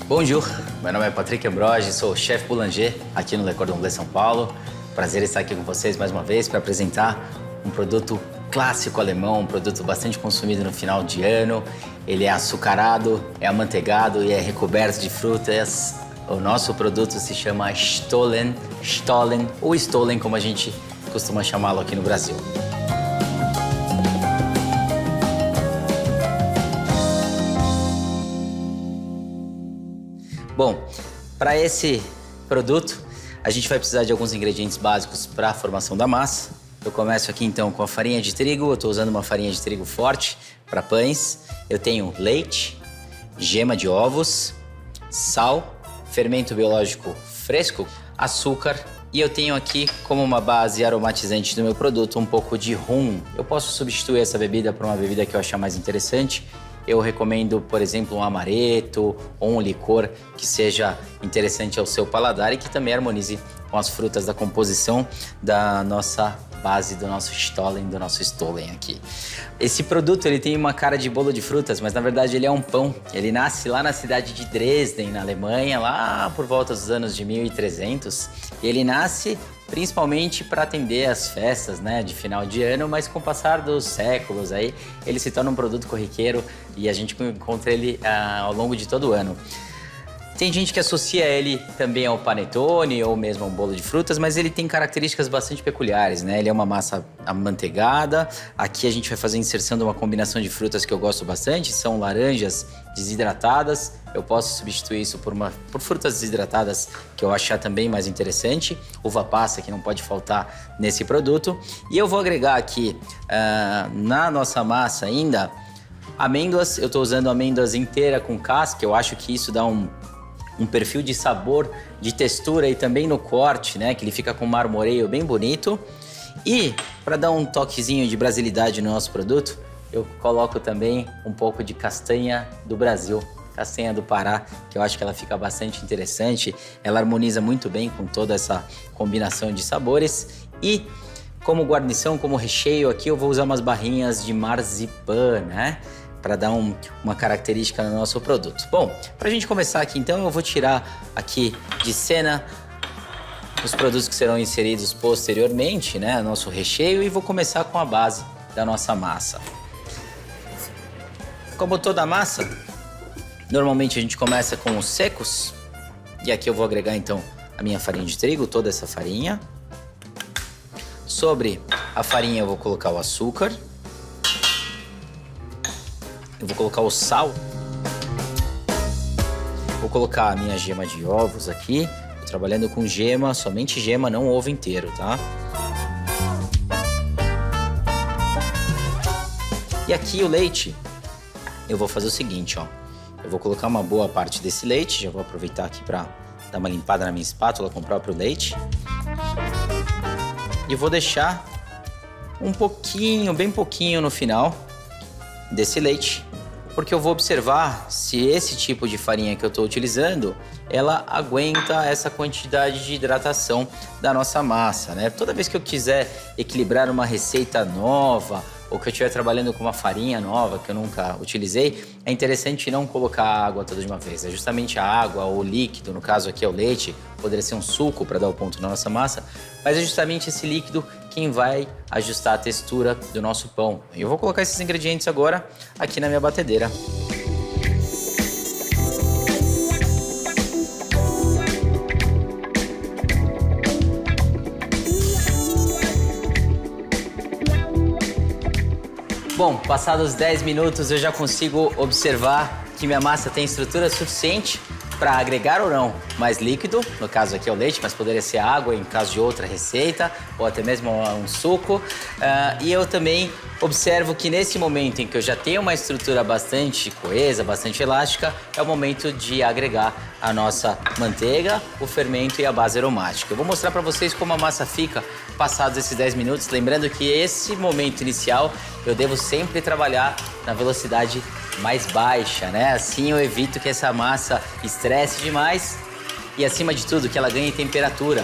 Bonjour, meu nome é Patrick Ambrogi, sou chefe boulanger aqui no Le Cordon Bleu São Paulo. Prazer estar aqui com vocês mais uma vez para apresentar um produto clássico alemão, um produto bastante consumido no final de ano. Ele é açucarado, é amanteigado e é recoberto de frutas. O nosso produto se chama Stollen ou Stollen, como a gente costuma chamá-lo aqui no Brasil. Bom, para esse produto, a gente vai precisar de alguns ingredientes básicos para a formação da massa. Eu começo aqui então com a farinha de trigo. Eu estou usando uma farinha de trigo forte para pães. Eu tenho leite, gema de ovos, sal, fermento biológico fresco, açúcar e eu tenho aqui como uma base aromatizante do meu produto um pouco de rum. Eu posso substituir essa bebida por uma bebida que eu achar mais interessante. Eu recomendo, por exemplo, um amaretto ou um licor que seja interessante ao seu paladar e que também harmonize com as frutas da composição da nossa base, do nosso Stollen aqui. Esse produto ele tem uma cara de bolo de frutas, mas na verdade ele é um pão. Ele nasce lá na cidade de Dresden, na Alemanha, lá por volta dos anos de 1300. E ele nasce principalmente para atender as festas, né, de final de ano, mas com o passar dos séculos aí, ele se torna um produto corriqueiro e a gente encontra ele ao longo de todo o ano. Tem gente que associa ele também ao panetone ou mesmo a um bolo de frutas, mas ele tem características bastante peculiares, né? Ele é uma massa amanteigada. Aqui a gente vai fazer a inserção de uma combinação de frutas que eu gosto bastante, são laranjas desidratadas. Eu posso substituir isso por frutas desidratadas que eu achar também mais interessante. Uva passa, que não pode faltar nesse produto. E eu vou agregar aqui na nossa massa ainda amêndoas. Eu estou usando amêndoas inteira com casca. Eu acho que isso dá um perfil de sabor, de textura e também no corte, né? Que ele fica com um marmoreio bem bonito. E para dar um toquezinho de brasilidade no nosso produto, eu coloco também um pouco de castanha do Brasil, castanha do Pará, que eu acho que ela fica bastante interessante. Ela harmoniza muito bem com toda essa combinação de sabores. E como guarnição, como recheio aqui, eu vou usar umas barrinhas de marzipan, né? Para dar uma característica no nosso produto. Bom, para a gente começar aqui então, eu vou tirar aqui de cena os produtos que serão inseridos posteriormente, né, nosso recheio, e vou começar com a base da nossa massa. Como toda massa, normalmente a gente começa com os secos, e aqui eu vou agregar então a minha farinha de trigo, toda essa farinha. Sobre a farinha eu vou colocar o açúcar. Eu vou colocar o sal. Vou colocar a minha gema de ovos aqui. Tô trabalhando com gema, somente gema, não ovo inteiro, tá? E aqui o leite, eu vou fazer o seguinte, ó. Eu vou colocar uma boa parte desse leite. Já vou aproveitar aqui para dar uma limpada na minha espátula com o próprio leite. E vou deixar um pouquinho, bem pouquinho no final desse leite, porque eu vou observar se esse tipo de farinha que eu estou utilizando, ela aguenta essa quantidade de hidratação da nossa massa, né? Toda vez que eu quiser equilibrar uma receita nova, ou que eu estiver trabalhando com uma farinha nova que eu nunca utilizei, é interessante não colocar água toda de uma vez. É justamente a água ou o líquido, no caso aqui é o leite, poderia ser um suco para dar o ponto na nossa massa, mas é justamente esse líquido quem vai ajustar a textura do nosso pão. Eu vou colocar esses ingredientes agora aqui na minha batedeira. Bom, passados 10 minutos eu já consigo observar que minha massa tem estrutura suficiente para agregar ou não mais líquido, no caso aqui é o leite, mas poderia ser água em caso de outra receita, ou até mesmo um suco. E eu também observo que nesse momento em que eu já tenho uma estrutura bastante coesa, bastante elástica, é o momento de agregar a nossa manteiga, o fermento e a base aromática. Eu vou mostrar para vocês como a massa fica passados esses 10 minutos, lembrando que esse momento inicial eu devo sempre trabalhar na velocidade mais baixa, né? Assim eu evito que essa massa estresse demais e, acima de tudo, que ela ganhe temperatura.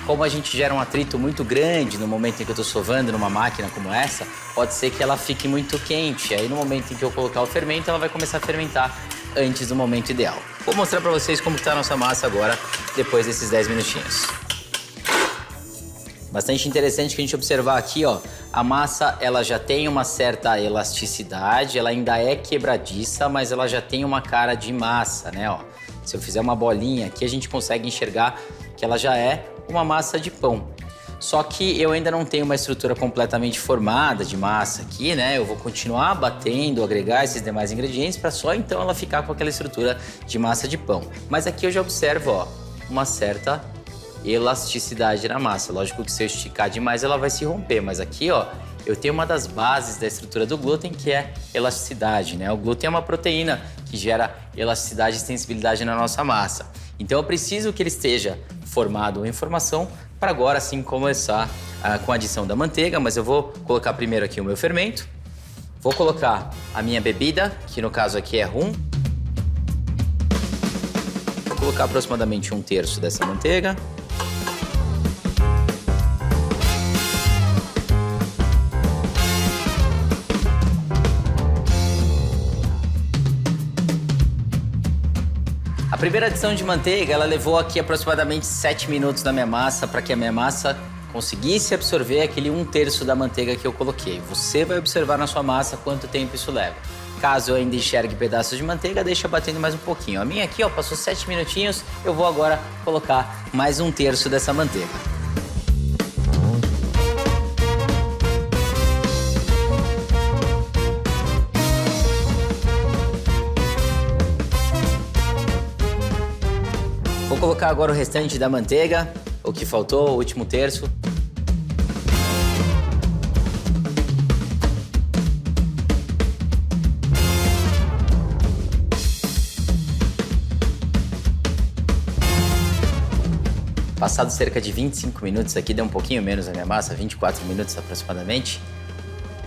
Como a gente gera um atrito muito grande no momento em que eu estou sovando numa máquina como essa, pode ser que ela fique muito quente. Aí no momento em que eu colocar o fermento, ela vai começar a fermentar antes do momento ideal. Vou mostrar para vocês como está a nossa massa agora, depois desses 10 minutinhos. Bastante interessante que a gente observar aqui, ó, a massa ela já tem uma certa elasticidade, ela ainda é quebradiça, mas ela já tem uma cara de massa, né, ó. Se eu fizer uma bolinha aqui, a gente consegue enxergar que ela já é uma massa de pão. Só que eu ainda não tenho uma estrutura completamente formada de massa aqui, né? Eu vou continuar batendo, agregar esses demais ingredientes para só então ela ficar com aquela estrutura de massa de pão. Mas aqui eu já observo, ó, uma certa elasticidade na massa. Lógico que se eu esticar demais ela vai se romper, mas aqui, ó, eu tenho uma das bases da estrutura do glúten que é elasticidade, né? O glúten é uma proteína que gera elasticidade e sensibilidade na nossa massa. Então eu preciso que ele esteja formado em formação para agora sim começar com a adição da manteiga, mas eu vou colocar primeiro aqui o meu fermento. Vou colocar a minha bebida, que no caso aqui é rum. Vou colocar aproximadamente 1/3 dessa manteiga. A primeira adição de manteiga, ela levou aqui aproximadamente 7 minutos da minha massa para que a minha massa conseguisse absorver aquele 1/3 da manteiga que eu coloquei. Você vai observar na sua massa quanto tempo isso leva. Caso eu ainda enxergue pedaços de manteiga, deixa batendo mais um pouquinho. A minha aqui, ó, passou 7 minutinhos, eu vou agora colocar mais 1/3 dessa manteiga. Vou colocar agora o restante da manteiga, o que faltou, o último terço. Passado cerca de 25 minutos aqui, deu um pouquinho menos a minha massa, 24 minutos aproximadamente,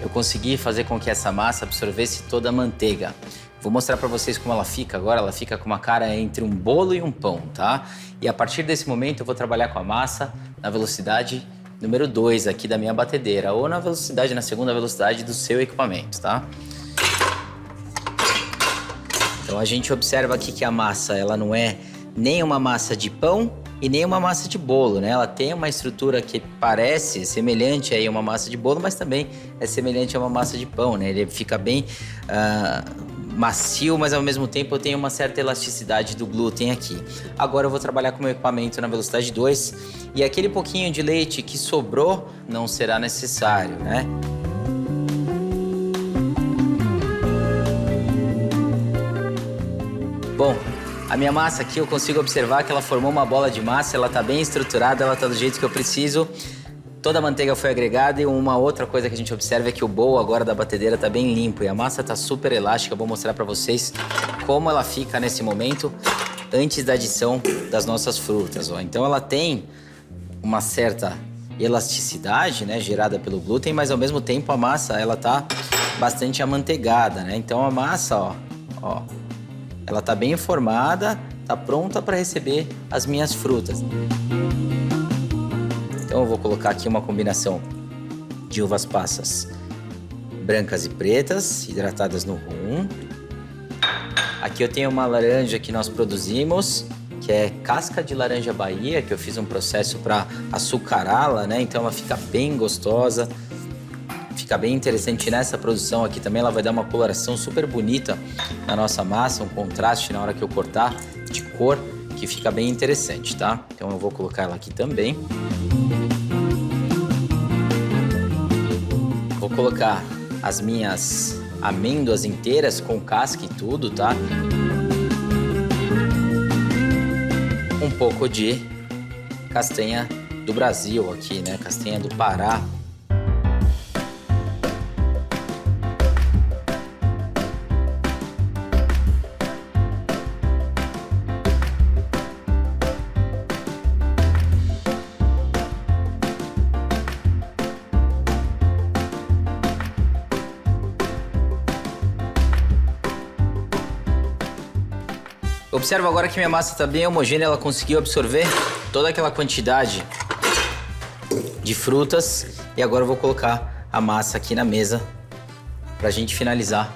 eu consegui fazer com que essa massa absorvesse toda a manteiga. Vou mostrar para vocês como ela fica agora. Ela fica com uma cara entre um bolo e um pão, tá? E a partir desse momento eu vou trabalhar com a massa na velocidade número 2 aqui da minha batedeira, ou na segunda velocidade do seu equipamento, tá? Então a gente observa aqui que a massa, ela não é nem uma massa de pão e nem uma massa de bolo, né? Ela tem uma estrutura que parece semelhante aí a uma massa de bolo, mas também é semelhante a uma massa de pão, né? Ele fica bem macio, mas ao mesmo tempo eu tenho uma certa elasticidade do glúten aqui. Agora eu vou trabalhar com o meu equipamento na velocidade 2 e aquele pouquinho de leite que sobrou não será necessário, né? Bom, a minha massa aqui eu consigo observar que ela formou uma bola de massa, ela tá bem estruturada, ela tá do jeito que eu preciso. Toda a manteiga foi agregada e uma outra coisa que a gente observa é que o bowl agora da batedeira tá bem limpo e a massa tá super elástica. Eu vou mostrar para vocês como ela fica nesse momento antes da adição das nossas frutas, ó. Então ela tem uma certa elasticidade, né, gerada pelo glúten, mas ao mesmo tempo a massa ela tá bastante amanteigada, né? Então a massa, ó, ela tá bem formada, tá pronta para receber as minhas frutas. Então eu vou colocar aqui uma combinação de uvas passas brancas e pretas, hidratadas no rum. Aqui eu tenho uma laranja que nós produzimos, que é casca de laranja Bahia, que eu fiz um processo para açucará-la, né? Então ela fica bem gostosa, fica bem interessante nessa produção aqui também. Ela vai dar uma coloração super bonita na nossa massa, um contraste na hora que eu cortar de cor, que fica bem interessante, tá? Então eu vou colocar ela aqui também. Vou colocar as minhas amêndoas inteiras com casca e tudo, tá? Um pouco de castanha do Brasil aqui, né? Castanha do Pará. Observa agora que minha massa está bem homogênea, ela conseguiu absorver toda aquela quantidade de frutas. E agora eu vou colocar a massa aqui na mesa para a gente finalizar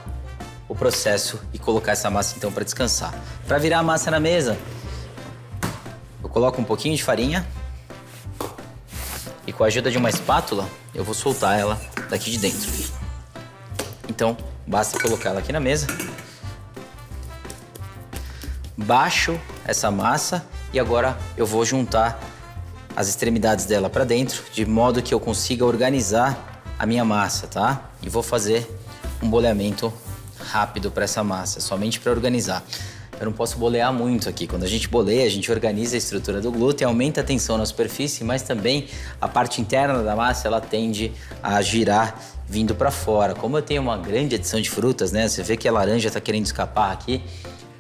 o processo e colocar essa massa então para descansar. Para virar a massa na mesa, eu coloco um pouquinho de farinha e com a ajuda de uma espátula eu vou soltar ela daqui de dentro. Então basta colocar ela aqui na mesa, baixo essa massa e agora eu vou juntar as extremidades dela para dentro, de modo que eu consiga organizar a minha massa, tá? E vou fazer um boleamento rápido para essa massa, somente para organizar. Eu não posso bolear muito aqui. Quando a gente boleia, a gente organiza a estrutura do glúten, aumenta a tensão na superfície, mas também a parte interna da massa, ela tende a girar vindo para fora. Como eu tenho uma grande adição de frutas, né? Você vê que a laranja está querendo escapar aqui.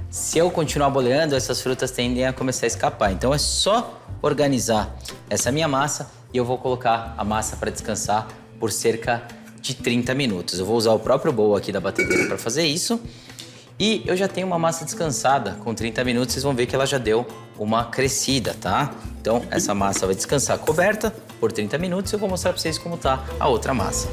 Se eu continuar boleando, essas frutas tendem a começar a escapar. Então é só organizar essa minha massa e eu vou colocar a massa para descansar por cerca de 30 minutos. Eu vou usar o próprio bowl aqui da batedeira para fazer isso. E eu já tenho uma massa descansada. Com 30 minutos vocês vão ver que ela já deu uma crescida, tá? Então essa massa vai descansar coberta por 30 minutos e eu vou mostrar para vocês como tá a outra massa.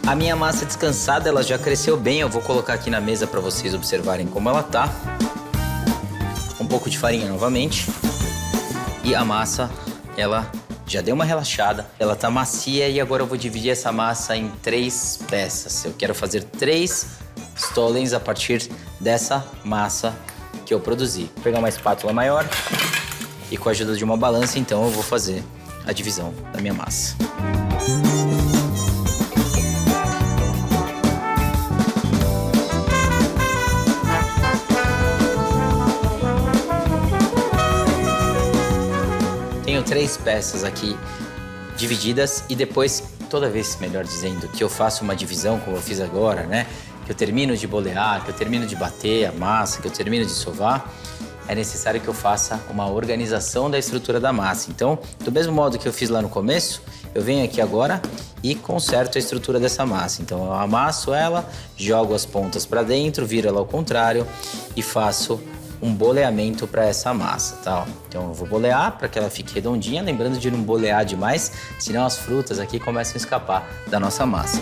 A minha massa descansada, ela já cresceu bem. Eu vou colocar aqui na mesa para vocês observarem como ela tá. Um pouco de farinha novamente. E a massa, ela já deu uma relaxada. Ela tá macia e agora eu vou dividir essa massa em 3 peças. Eu quero fazer 3 stolens a partir dessa massa que eu produzi. Vou pegar uma espátula maior e com a ajuda de uma balança, então, eu vou fazer a divisão da minha massa. Tenho 3 peças aqui divididas e depois, toda vez, melhor dizendo, que eu faço uma divisão, como eu fiz agora, né? Que eu termino de bolear, que eu termino de bater a massa, que eu termino de sovar, é necessário que eu faça uma organização da estrutura da massa. Então, do mesmo modo que eu fiz lá no começo, eu venho aqui agora e conserto a estrutura dessa massa. Então, eu amasso ela, jogo as pontas para dentro, viro ela ao contrário e faço um boleamento para essa massa, tá? Então eu vou bolear para que ela fique redondinha, lembrando de não bolear demais, senão as frutas aqui começam a escapar da nossa massa.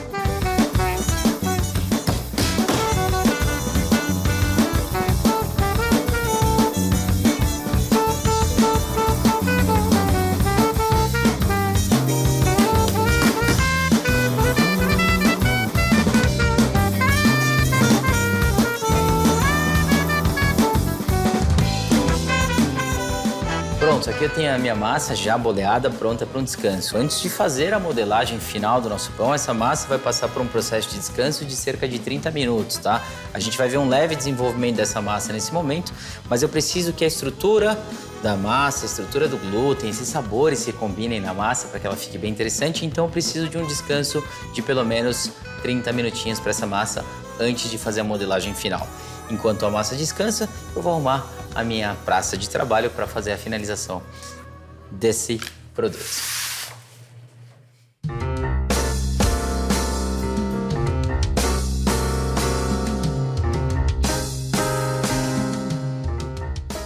Pronto, aqui eu tenho a minha massa já boleada, pronta para um descanso. Antes de fazer a modelagem final do nosso pão, essa massa vai passar por um processo de descanso de cerca de 30 minutos, tá? A gente vai ver um leve desenvolvimento dessa massa nesse momento, mas eu preciso que a estrutura da massa, a estrutura do glúten, esses sabores se combinem na massa para que ela fique bem interessante, então eu preciso de um descanso de pelo menos 30 minutinhos para essa massa antes de fazer a modelagem final. Enquanto a massa descansa, eu vou arrumar a minha praça de trabalho para fazer a finalização desse produto.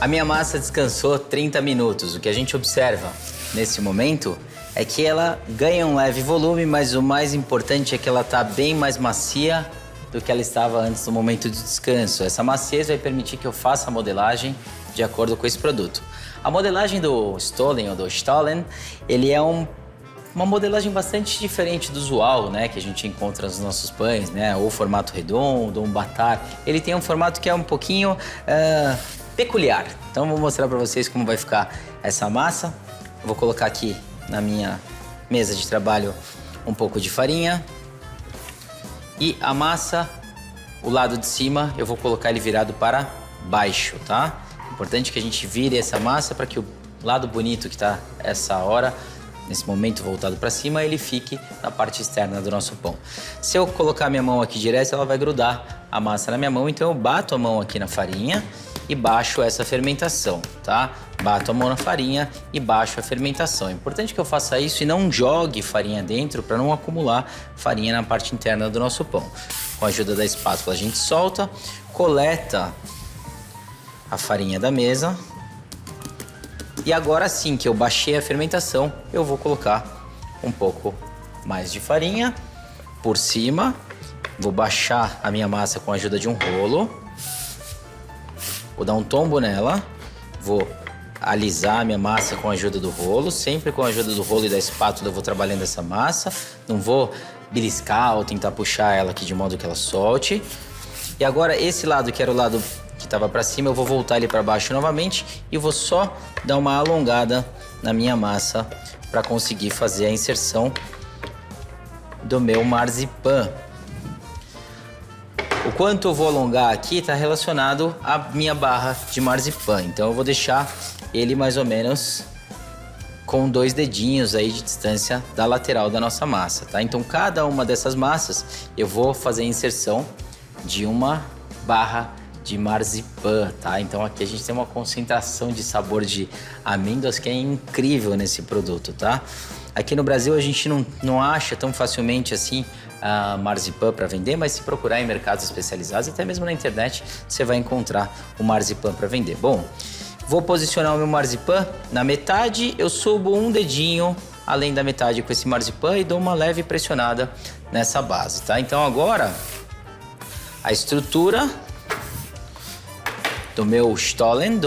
A minha massa descansou 30 minutos. O que a gente observa nesse momento é que ela ganha um leve volume, mas o mais importante é que ela está bem mais macia do que ela estava antes do momento de descanso. Essa maciez vai permitir que eu faça a modelagem de acordo com esse produto. A modelagem do Stollen ou do Stollen, ele é uma modelagem bastante diferente do usual, né, que a gente encontra nos nossos pães, né, ou formato redondo, ou um batar. Ele tem um formato que é um pouquinho peculiar. Então vou mostrar para vocês como vai ficar essa massa. Eu vou colocar aqui na minha mesa de trabalho um pouco de farinha. E a massa, o lado de cima, eu vou colocar ele virado para baixo, tá? Importante que a gente vire essa massa para que o lado bonito que está essa hora, nesse momento voltado para cima, ele fique na parte externa do nosso pão. Se eu colocar minha mão aqui direto, ela vai grudar a massa na minha mão, então eu bato a mão aqui na farinha e baixo essa fermentação, tá? Bato a mão na farinha e baixo a fermentação. É importante que eu faça isso e não jogue farinha dentro para não acumular farinha na parte interna do nosso pão. Com a ajuda da espátula a gente solta, coleta a farinha da mesa. E agora sim que eu baixei a fermentação, eu vou colocar um pouco mais de farinha por cima. Vou baixar a minha massa com a ajuda de um rolo. Vou dar um tombo nela. Vou alisar a minha massa com a ajuda do rolo. Sempre com a ajuda do rolo e da espátula eu vou trabalhando essa massa. Não vou beliscar ou tentar puxar ela aqui de modo que ela solte. E agora esse lado, que era o lado que estava para cima, eu vou voltar ele para baixo novamente e vou só dar uma alongada na minha massa para conseguir fazer a inserção do meu marzipan. O quanto eu vou alongar aqui está relacionado à minha barra de marzipan. Então eu vou deixar ele mais ou menos com 2 dedinhos aí de distância da lateral da nossa massa, tá? Então cada uma dessas massas eu vou fazer a inserção de uma barra de marzipan, tá? Então aqui a gente tem uma concentração de sabor de amêndoas que é incrível nesse produto, tá? Aqui no Brasil a gente não acha tão facilmente assim marzipan para vender, mas se procurar em mercados especializados, até mesmo na internet, você vai encontrar o marzipan para vender. Bom, vou posicionar o meu marzipan na metade, eu subo um dedinho além da metade com esse marzipan e dou uma leve pressionada nessa base, tá? Então agora a estrutura do meu stollen,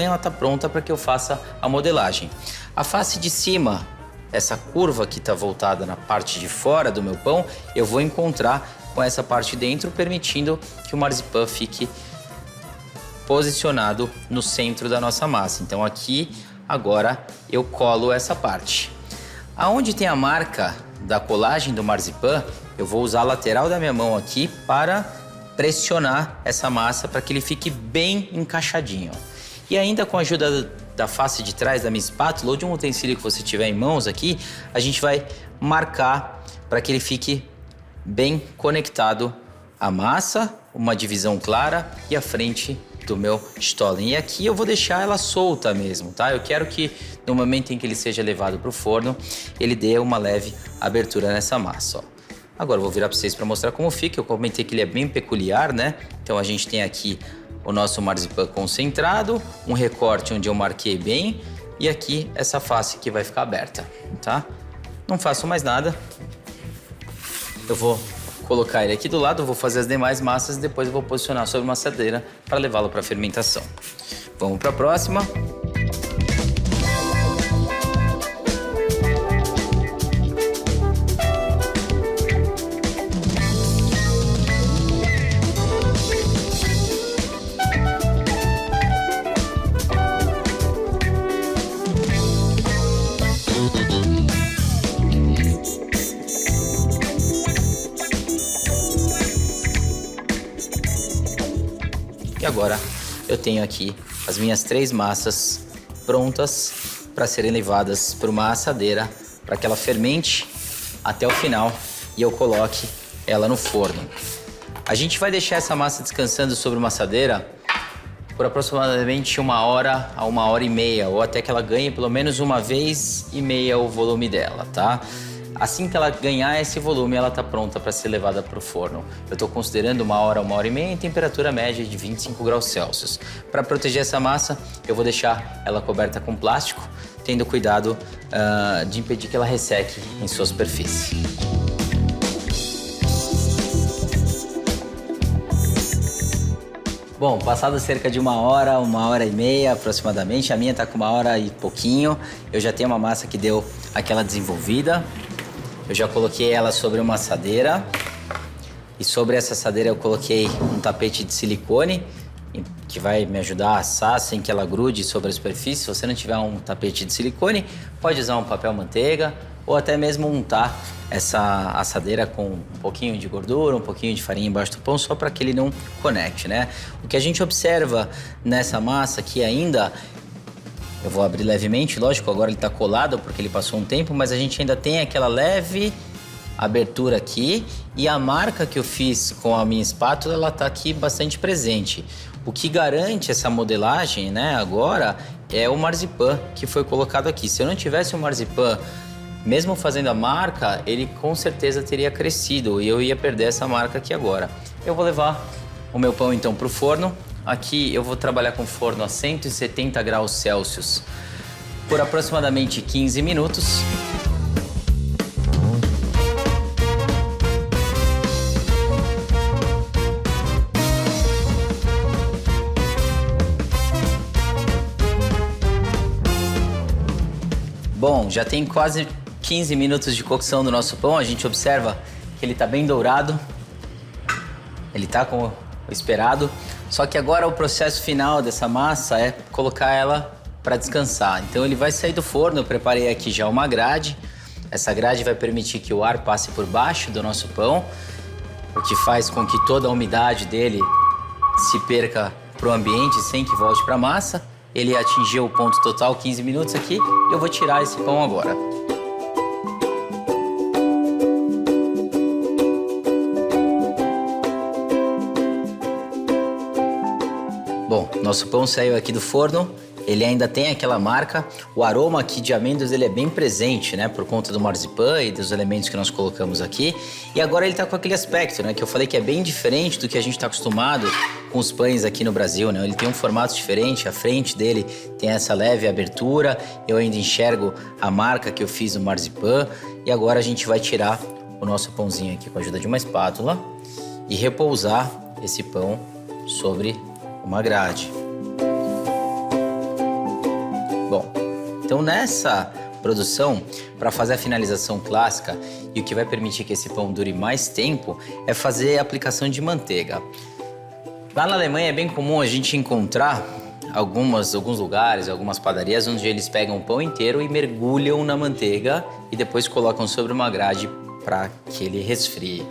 ela está pronta para que eu faça a modelagem. A face de cima, essa curva que está voltada na parte de fora do meu pão, eu vou encontrar com essa parte dentro, permitindo que o marzipan fique posicionado no centro da nossa massa. Então aqui, agora, eu colo essa parte. Aonde tem a marca da colagem do marzipan, eu vou usar a lateral da minha mão aqui para pressionar essa massa para que ele fique bem encaixadinho. E ainda com a ajuda da face de trás da minha espátula ou de um utensílio que você tiver em mãos aqui, a gente vai marcar para que ele fique bem conectado à massa, uma divisão clara e a frente do meu stollen. E aqui eu vou deixar ela solta mesmo, tá? Eu quero que no momento em que ele seja levado para o forno, ele dê uma leve abertura nessa massa, ó. Agora eu vou virar para vocês para mostrar como fica. Eu comentei que ele é bem peculiar, né? Então a gente tem aqui o nosso marzipan concentrado, um recorte onde eu marquei bem e aqui essa face que vai ficar aberta, tá? Não faço mais nada. Eu vou colocar ele aqui do lado, vou fazer as demais massas e depois eu vou posicionar sobre uma assadeira para levá-lo para fermentação. Vamos para a próxima. E agora eu tenho aqui as minhas 3 massas prontas para serem levadas para uma assadeira para que ela fermente até o final e eu coloque ela no forno. A gente vai deixar essa massa descansando sobre uma assadeira por aproximadamente 1 hora a 1h30 ou até que ela ganhe pelo menos 1,5 vezes o volume dela, tá? Assim que ela ganhar esse volume, ela está pronta para ser levada para o forno. Eu estou considerando 1 hora, 1h30 em temperatura média de 25 graus Celsius. Para proteger essa massa, eu vou deixar ela coberta com plástico, tendo cuidado de impedir que ela resseque em sua superfície. Bom, passado cerca de 1 hora, 1h30 aproximadamente, a minha está com 1 hora e pouquinho. Eu já tenho uma massa que deu aquela desenvolvida. Eu já coloquei ela sobre uma assadeira e sobre essa assadeira eu coloquei um tapete de silicone que vai me ajudar a assar sem que ela grude sobre a superfície. Se você não tiver um tapete de silicone, pode usar um papel manteiga ou até mesmo untar essa assadeira com um pouquinho de gordura, um pouquinho de farinha embaixo do pão, só para que ele não conecte, né? O que a gente observa nessa massa aqui ainda, eu vou abrir levemente, lógico, agora ele está colado porque ele passou um tempo, mas a gente ainda tem aquela leve abertura aqui e a marca que eu fiz com a minha espátula, ela tá aqui bastante presente. O que garante essa modelagem, né, agora é o marzipan que foi colocado aqui. Se eu não tivesse o marzipan, mesmo fazendo a marca, ele com certeza teria crescido e eu ia perder essa marca aqui agora. Eu vou levar o meu pão então para o forno. Aqui eu vou trabalhar com forno a 170 graus Celsius por aproximadamente 15 minutos. Bom, já tem quase 15 minutos de cocção do nosso pão. A gente observa que ele está bem dourado. Ele está como o esperado. Só que agora o processo final dessa massa é colocar ela para descansar. Então ele vai sair do forno. Eu preparei aqui já uma grade. Essa grade vai permitir que o ar passe por baixo do nosso pão, o que faz com que toda a umidade dele se perca para o ambiente sem que volte para a massa. Ele atingiu o ponto total, 15 minutos aqui. Eu vou tirar esse pão agora. Bom, nosso pão saiu aqui do forno. Ele ainda tem aquela marca. O aroma aqui de amêndoas ele é bem presente, né? Por conta do marzipan e dos elementos que nós colocamos aqui. E agora ele tá com aquele aspecto, né? Que eu falei que é bem diferente do que a gente tá acostumado com os pães aqui no Brasil, né? Ele tem um formato diferente. A frente dele tem essa leve abertura. Eu ainda enxergo a marca que eu fiz no marzipan. E agora a gente vai tirar o nosso pãozinho aqui com a ajuda de uma espátula e repousar esse pão sobre uma grade. Bom, então nessa produção, para fazer a finalização clássica e o que vai permitir que esse pão dure mais tempo, é fazer a aplicação de manteiga. Lá na Alemanha é bem comum a gente encontrar alguns lugares, algumas padarias, onde eles pegam o pão inteiro e mergulham na manteiga e depois colocam sobre uma grade para que ele resfrie.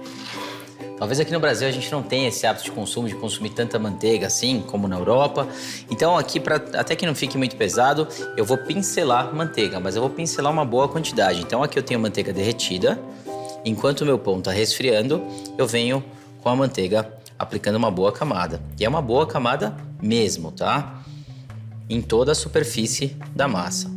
Talvez aqui no Brasil a gente não tenha esse hábito de consumir tanta manteiga assim como na Europa. Então aqui, até que não fique muito pesado, eu vou pincelar manteiga, mas eu vou pincelar uma boa quantidade. Então aqui eu tenho manteiga derretida. Enquanto o meu pão está resfriando, eu venho com a manteiga aplicando uma boa camada. E é uma boa camada mesmo, tá? Em toda a superfície da massa.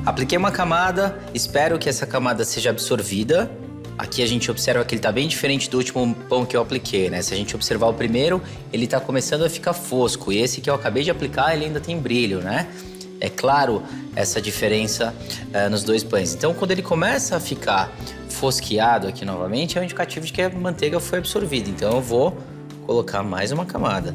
Apliquei uma camada, espero que essa camada seja absorvida. Aqui a gente observa que ele está bem diferente do último pão que eu apliquei, né? Se a gente observar o primeiro, ele está começando a ficar fosco. E esse que eu acabei de aplicar, ele ainda tem brilho, né? É claro essa diferença nos dois pães. Então, quando ele começa a ficar fosqueado aqui novamente, é um indicativo de que a manteiga foi absorvida. Então, eu vou colocar mais uma camada.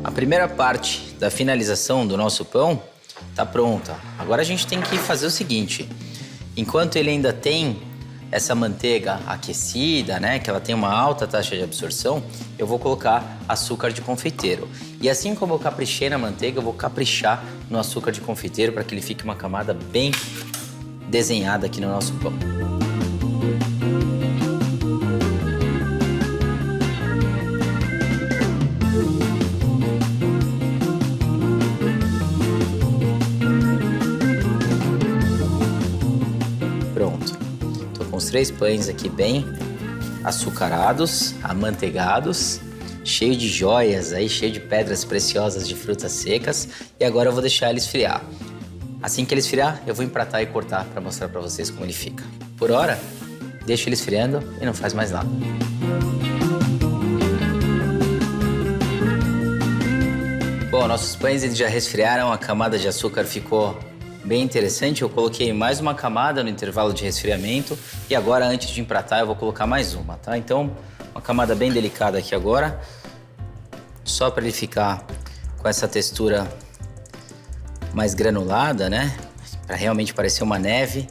A primeira parte da finalização do nosso pão está pronta. Agora a gente tem que fazer o seguinte: enquanto ele ainda tem essa manteiga aquecida, né, que ela tem uma alta taxa de absorção, eu vou colocar açúcar de confeiteiro. E assim como eu caprichei na manteiga, eu vou caprichar no açúcar de confeiteiro para que ele fique uma camada bem desenhada aqui no nosso pão. Pronto, tô com os 3 pães aqui bem açucarados, amanteigados, cheio de joias aí, cheio de pedras preciosas de frutas secas. E agora eu vou deixar ele esfriar. Assim que ele esfriar, eu vou empratar e cortar para mostrar para vocês como ele fica. Por hora, deixa ele esfriando e não faz mais nada. Bom, nossos pães eles já resfriaram, a camada de açúcar ficou bem interessante. Eu coloquei mais uma camada no intervalo de resfriamento e agora, antes de empratar, eu vou colocar mais uma, tá? Então, uma camada bem delicada aqui agora, só para ele ficar com essa textura mais granulada, né? Para realmente parecer uma neve.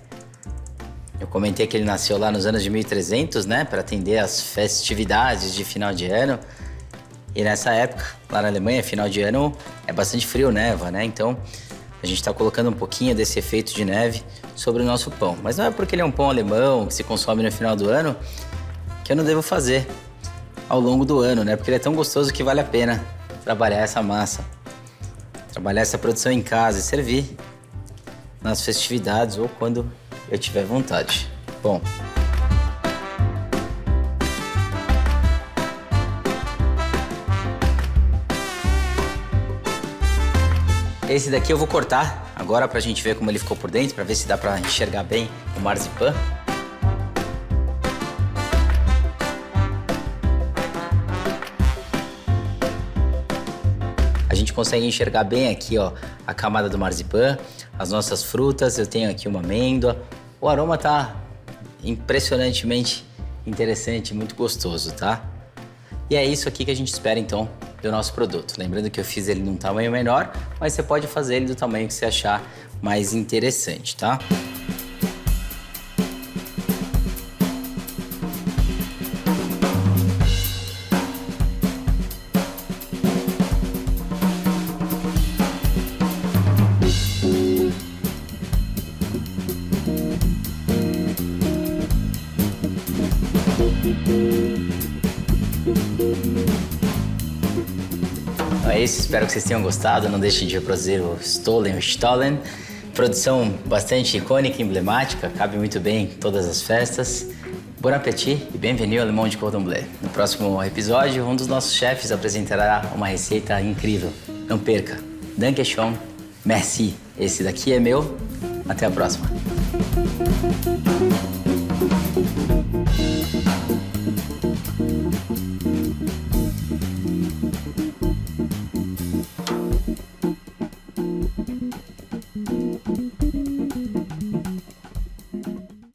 Eu comentei que ele nasceu lá nos anos de 1300, né, para atender às festividades de final de ano. E nessa época, lá na Alemanha, final de ano é bastante frio, neva, né? Então, a gente está colocando um pouquinho desse efeito de neve sobre o nosso pão. Mas não é porque ele é um pão alemão que se consome no final do ano que eu não devo fazer ao longo do ano, né? Porque ele é tão gostoso que vale a pena trabalhar essa massa, trabalhar essa produção em casa e servir nas festividades ou quando eu tiver vontade. Bom, esse daqui eu vou cortar agora pra gente ver como ele ficou por dentro, pra ver se dá pra enxergar bem o marzipan. A gente consegue enxergar bem aqui, ó, a camada do marzipan, as nossas frutas. Eu tenho aqui uma amêndoa. O aroma tá impressionantemente interessante, muito gostoso, tá? E é isso aqui que a gente espera, então, do nosso produto. Lembrando que eu fiz ele num tamanho menor, mas você pode fazer ele do tamanho que você achar mais interessante, tá? Então é isso, espero que vocês tenham gostado. Não deixem de reproduzir o Stollen. Produção bastante icônica, emblemática, cabe muito bem em todas as festas. Bon appétit e bem-vindo ao Le Monde Cordon Bleu. No próximo episódio, um dos nossos chefes apresentará uma receita incrível. Não perca. Danke schön. Merci. Esse daqui é meu. Até a próxima.